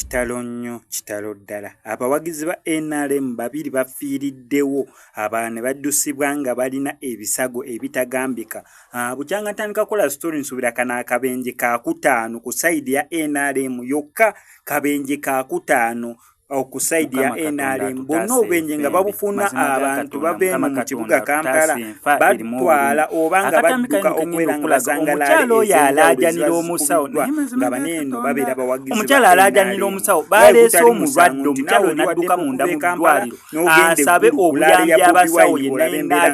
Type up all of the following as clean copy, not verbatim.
Kitalo nnyo, kitalo ddala. Abawagizi ba NRM babiri bafiiriddewo, abalala ne baddusibwa nga balina ebisago ebitagambika. Bukyanga ntandika kukola story nsubira kano akabenje ka 5 ku side ya NRM yokka, kabenje ka 5 ku side ya NRM. Bonna obenje nga babufuna abantu babeemu mu kibuga Kampala batwala oba nga badduka okwera nga bazangalaale omukyala oyo alaajanira omusawo nga baneeno babeera bawagizi. Omukyala alaajanira omusawo baleese omulwadde, omukyala n'adduka munda mu ddwaliro asabe obuyambi abasawo yenna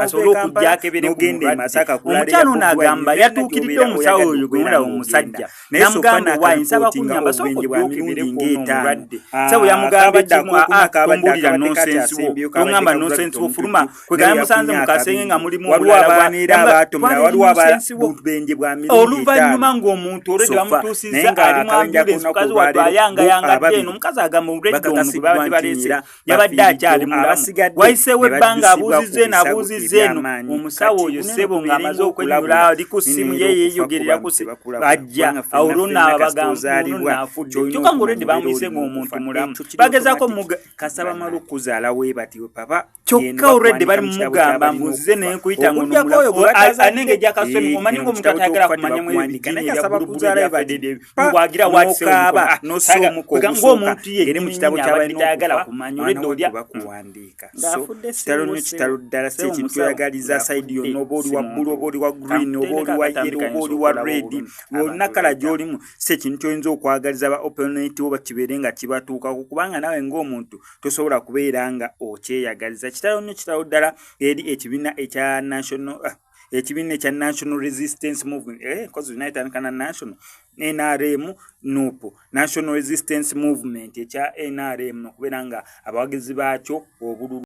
asobole okujja akebere ku mulwadde. Omukyala ono agamba yatuukiridde omusawo oyo gwe mulaba omusajja namugamba waayi nsaba kunnyamba sooka odduke emirundi ng'etaano. Sawo yamugambye kimu kumbulira nonsense wo tongamba nonsense wo fuluma kwegala musanze mu kasenge nga mulimu oluvannyuma ng'omuntu olwedde bamutuusizza ali mu ambulensi mukazi wattu ayangayangadde eno omukazi agamba olwedde ono gwe babadde baleese yabadde akyali mulamu wayiseewo ebbanga abuuzizza eno abuuzizza eno omusawo oyo ssebo ng'amaze okwenyula ali ku ssimu ye yeeyogerera ku ssimu ajja awo olwonnaabagamba olwonnaafudde kyokka ng'olwedde bamuyise ng'omuntu mulamu bagezaako kasaba malu kuzaala weebatiwe papa kyokka olwedde bali mumugamba mbuzize naye nkuyita ngoanenge jakasoni omanyi ng'omuntu atayagala kumanyamu ebibwagira wakaba ng'omuntu yeri mu kitabo kyabadde tayagala kumanya olwedde olya bakuwandiika. Kitalo nnyo, kitalo ddala, si ekintu kyoyagaliza sayidi yonna, oba oli wa bbulu, oba oli wa green, oba oli wa yero, oba oli wa red, olina kala gy'olimu, si ekintu kyoyinza okwagaliza ba opponent wo kibeere nga kibatuukako, kubanga naawe ng'omuntu tosobola kubeera nga okyeyagaliza. Kitalo nnyo, kitalo ddala eri ekibiina ekya National Resistance Movement cause United National NRM NUP National Resistance Movement ekya NRM okubeera nga abawagizi baakyo obululu